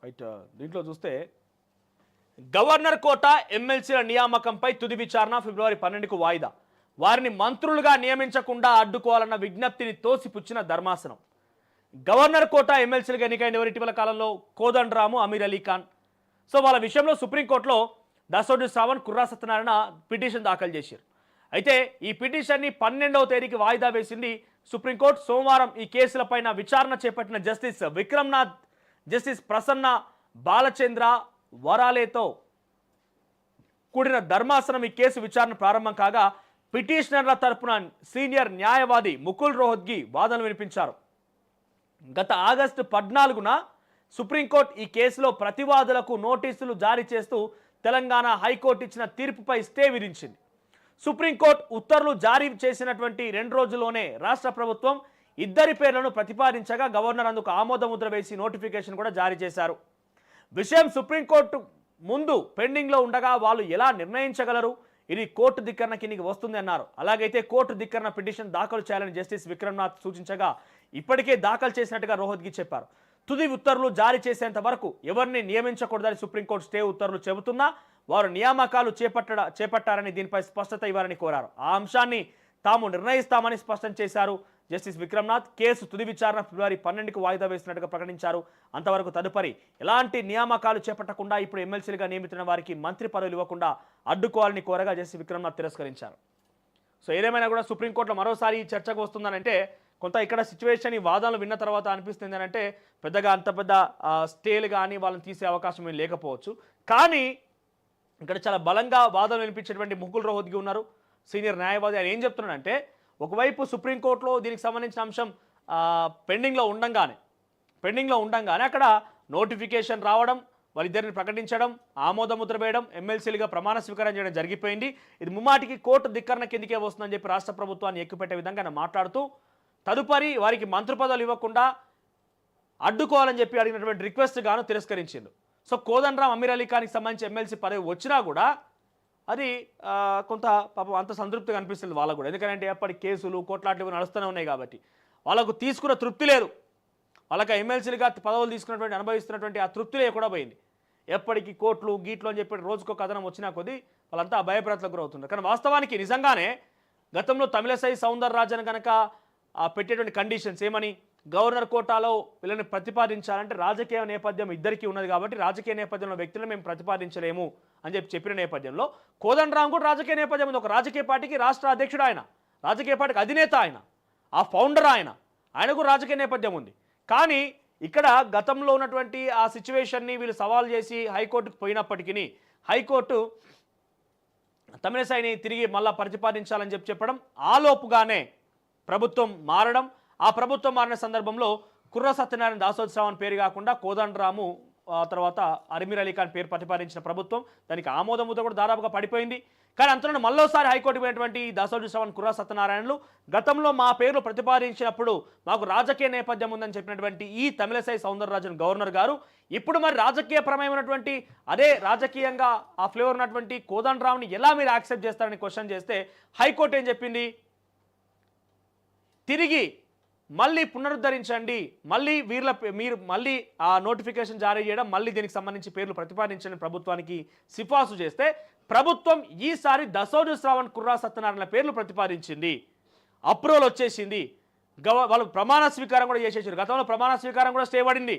Right. దీంట్లో చూస్తే governor కోట ఎమ్మెల్సీల నియామకంపై తుది విచారణ ఫిబ్రవరి 12కు వాయిదా. వారిని మంత్రులుగా నియమించకుండా అడ్డుకోవాలన్న విజ్ఞప్తిని తోసిపుచ్చిన ధర్మాసనం. గవర్నర్ కోట ఎమ్మెల్సీలుగా ఎన్నికైన ఎవరు ఇటీవల కాలంలో కోదండరాము, అమీర్ అలీ ఖాన్. సో వాళ్ళ విషయంలో సుప్రీంకోర్టులో దాసోజు శ్రావణ్, కుర్రా సత్యనారాయణ పిటిషన్ దాఖలు చేశారు. అయితే ఈ పిటిషన్ని 12వ తేదీకి వాయిదా వేసింది సుప్రీంకోర్టు. సోమవారం ఈ కేసులపైన విచారణ చేపట్టిన జస్టిస్ విక్రమ్నాథ్, జస్టిస్ ప్రసన్న బాలచంద్ర వరాలేతో కూడిన ధర్మాసనం ఈ కేసు విచారణ ప్రారంభం కాగా పిటిషనర్ల తరపున సీనియర్ న్యాయవాది ముకుల్ రోహత్గి వాదనలు వినిపించారు. గత ఆగస్టు 14న సుప్రీంకోర్టు ఈ కేసులో ప్రతివాదులకు నోటీసులు జారీ చేస్తూ తెలంగాణ హైకోర్టు ఇచ్చిన తీర్పుపై స్టే విధించింది. సుప్రీంకోర్టు ఉత్తర్వులు జారీ చేసినటువంటి 2 రోజుల్లోనే రాష్ట్ర ప్రభుత్వం ఇద్దరి పేర్లను ప్రతిపాదించగా గవర్నర్ అందుకు ఆమోద ముద్ర వేసి నోటిఫికేషన్ కూడా జారీ చేశారు. విషయం సుప్రీంకోర్టు ముందు పెండింగ్లో ఉండగా వాళ్ళు ఎలా నిర్ణయించగలరు? ఇది కోర్టు ధిక్కరణ కిందికి వస్తుంది అన్నారు. అలాగైతే కోర్టు ధిక్కరణ పిటిషన్ దాఖలు చేయాలని జస్టిస్ విక్రమ్నాథ్ సూచించగా ఇప్పటికే దాఖలు చేసినట్టుగా రోహత్గి చెప్పారు. తుది ఉత్తర్వులు జారీ చేసేంత వరకు ఎవరిని నియమించకూడదని సుప్రీంకోర్టు స్టే ఉత్తర్వులు చెబుతున్నా వారు నియామకాలు చేపట్టారని దీనిపై స్పష్టత ఇవ్వాలని కోరారు. ఆ అంశాన్ని తాము నిర్ణయిస్తామని స్పష్టం చేశారు జస్టిస్ విక్రమ్నాథ్. కేసు తుది విచారణ ఫిబ్రవరి 12కు వాయిదా వేసినట్టుగా ప్రకటించారు. అంతవరకు తదుపరి ఎలాంటి నియామకాలు చేపట్టకుండా ఇప్పుడు ఎమ్మెల్సీలుగా నియమితున్న వారికి మంత్రి పదవులు ఇవ్వకుండా అడ్డుకోవాలని కోరగా జస్టిస్ విక్రమ్నాథ్ తిరస్కరించారు. సో ఏదేమైనా కూడా సుప్రీంకోర్టులో మరోసారి చర్చకు వస్తుందనంటే కొంత ఇక్కడ సిచ్యువేషన్ ఈ వాదనలు విన్న తర్వాత అనిపిస్తుంది అంటే పెద్దగా అంత పెద్ద స్టేలు కానీ వాళ్ళని తీసే అవకాశం ఏం లేకపోవచ్చు. కానీ ఇక్కడ చాలా బలంగా వాదనలు వినిపించేటువంటి ముకుల్ రోహత్గి ఉన్నారు, సీనియర్ న్యాయవాది. ఆయన ఏం చెప్తున్నాడంటే ఒకవైపు సుప్రీంకోర్టులో దీనికి సంబంధించిన అంశం పెండింగ్లో ఉండంగానే అక్కడ నోటిఫికేషన్ రావడం, వాళ్ళిద్దరిని ప్రకటించడం, ఆమోద ముద్ర వేయడం, ఎమ్మెల్సీలుగా ప్రమాణ స్వీకారం చేయడం జరిగిపోయింది. ఇది ముమ్మాటికి కోర్టు ధిక్కరణ కిందికే వస్తుందని చెప్పి రాష్ట్ర ప్రభుత్వాన్ని ఎక్కుపెట్టే విధంగా ఆయన మాట్లాడుతూ తదుపరి వారికి మంత్రి పదవులు ఇవ్వకుండా అడ్డుకోవాలని చెప్పి అడిగినటువంటి రిక్వెస్ట్ గాను తిరస్కరించింది. సో కోదండరాం, అమీర్ అలీ ఖాన్కి సంబంధించి ఎమ్మెల్సీ పదవి వచ్చినా కూడా అది కొంత పాపం అంత సంతృప్తిగా అనిపిస్తుంది వాళ్ళకు కూడా. ఎందుకంటే ఎప్పటి కేసులు కోట్లాట్లు నడుస్తూనే ఉన్నాయి కాబట్టి వాళ్ళకు తీసుకున్న తృప్తి లేదు. వాళ్ళకి ఎమ్మెల్సీలుగా పదవులు తీసుకున్నటువంటి అనుభవిస్తున్నటువంటి ఆ తృప్తి లేకుండా పోయింది. ఎప్పటికీ కోట్లు గీట్లు అని చెప్పి రోజుకో కథనం వచ్చినా కొద్దీ వాళ్ళంతా భయప్రాంతలకు గురవుతున్నారు. కానీ వాస్తవానికి నిజంగానే గతంలో తమిళసై సౌందరరాజన్ కనుక పెట్టేటువంటి కండిషన్స్ ఏమని, గవర్నర్ కోటాలో వీళ్ళని ప్రతిపాదించాలంటే రాజకీయ నేపథ్యం ఇద్దరికీ ఉన్నది కాబట్టి రాజకీయ నేపథ్యంలో వ్యక్తులను మేము ప్రతిపాదించలేము అని చెప్పిన నేపథ్యంలో కోదండరాం కూడా రాజకీయ నేపథ్యం ఉంది. ఒక రాజకీయ పార్టీకి రాష్ట్ర అధ్యక్షుడు ఆయన, రాజకీయ పార్టీకి అధినేత ఆయన, ఆ ఫౌండర్ ఆయనకు రాజకీయ నేపథ్యం ఉంది. కానీ ఇక్కడ గతంలో ఉన్నటువంటి ఆ సిచ్యువేషన్ని వీళ్ళు సవాల్ చేసి హైకోర్టుకు పోయినప్పటికీ హైకోర్టు తమిళసైని తిరిగి మళ్ళా ప్రతిపాదించాలని చెప్పడం, ఆలోపుగానే ప్రభుత్వం మారడం, ఆ ప్రభుత్వం మారిన సందర్భంలో కుర్ర సత్యనారాయణ, దాసోజు శ్రావణ్ పేరు కాకుండా కోదండరాము, తర్వాత అమీర్ అలీ ఖాన్ పేరు ప్రతిపాదించిన ప్రభుత్వం దానికి ఆమోద ముద్ర కూడా దాదాపుగా పడిపోయింది. కానీ అంతలో మళ్ళోసారి హైకోర్టు పోయినటువంటి దాసోజు శ్రావణ్, కుర్ర సత్యనారాయణలు గతంలో మా పేర్లు ప్రతిపాదించినప్పుడు మాకు రాజకీయ నేపథ్యం ఉందని చెప్పినటువంటి ఈ తమిళసై సౌందరరాజన్ గవర్నర్ గారు ఇప్పుడు మరి రాజకీయ ప్రమేయమైనటువంటి అదే రాజకీయంగా ఆ ఫ్లేవర్ ఉన్నటువంటి కోదండరాంని ఎలా మీరు యాక్సెప్ట్ చేస్తారని క్వశ్చన్ చేస్తే హైకోర్టు ఏం చెప్పింది, తిరిగి మళ్ళీ పునరుద్ధరించండి, మళ్ళీ మీరు మళ్ళీ ఆ నోటిఫికేషన్ జారీ చేయడం, మళ్ళీ దీనికి సంబంధించి పేర్లు ప్రతిపాదించండి ప్రభుత్వానికి సిఫార్సు చేస్తే ప్రభుత్వం ఈసారి దాసోజు శ్రావణ్, కుర్రా సత్యనారాయణ పేర్లు ప్రతిపాదించింది. అప్రూవల్ వచ్చేసింది. వాళ్ళు ప్రమాణ స్వీకారం కూడా చేసేసారు. గతంలో ప్రమాణ స్వీకారం కూడా స్టే పడింది.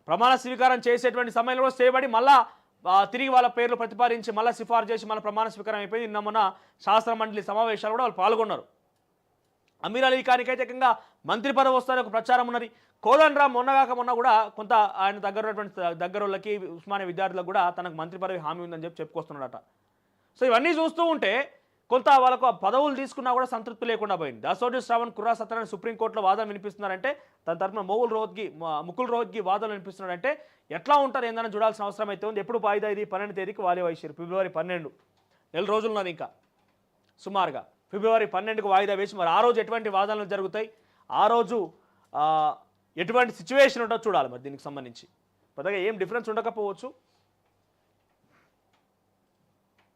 ప్రమాణ స్వీకారం చేసేటువంటి సమయంలో కూడా స్టే పడి మళ్ళా తిరిగి వాళ్ళ పేర్లు ప్రతిపాదించి మళ్ళీ సిఫార్సు చేసి మన ప్రమాణ స్వీకారం అయిపోయింది. నిన్న మన శాస్త్ర మండలి సమావేశాలు కూడా వాళ్ళు పాల్గొన్నారు. అమీర్ అలీ ఖాన్కి అయితే ఏకంగా మంత్రి పదవి వస్తారని ఒక ప్రచారం ఉన్నది. కోదండరాం మొన్న కూడా కొంత ఆయన దగ్గరకి ఉస్మానియా విద్యార్థులకు కూడా తనకు మంత్రి పదవి హామీ ఉందని చెప్పుకొస్తున్నాడట. సో ఇవన్నీ చూస్తూ ఉంటే కొంత వాళ్ళకు పదవులు తీసుకున్నా కూడా సంతృప్తి లేకుండా పోయింది. దాసోజు శ్రావణ్, కుర్రా సత్యనారాయణ సుప్రీంకోర్టులో వాదన వినిపిస్తున్నారంటే తన తరఫున ముకుల్ రోహత్గి వాదనలు వినిపిస్తున్నాడంటే ఎట్లా ఉంటారు ఏందని చూడాల్సిన అవసరం అయితే ఉంది. ఎప్పుడు వాయిదా? ఇది 12వ తేదీకి వాయిదా వేసారు. ఫిబ్రవరి 12, 4 రోజులు ఉన్నది ఇంకా సుమారుగా. ఫిబ్రవరి 12కు వాయిదా వేసి మరి ఆ రోజు ఎటువంటి వాదనలు జరుగుతాయి, ఆ రోజు ఎటువంటి సిచ్యువేషన్ ఉంటుందో చూడాలి. మరి దీనికి సంబంధించి పెద్దగా ఏం డిఫరెన్స్ ఉండకపోవచ్చు.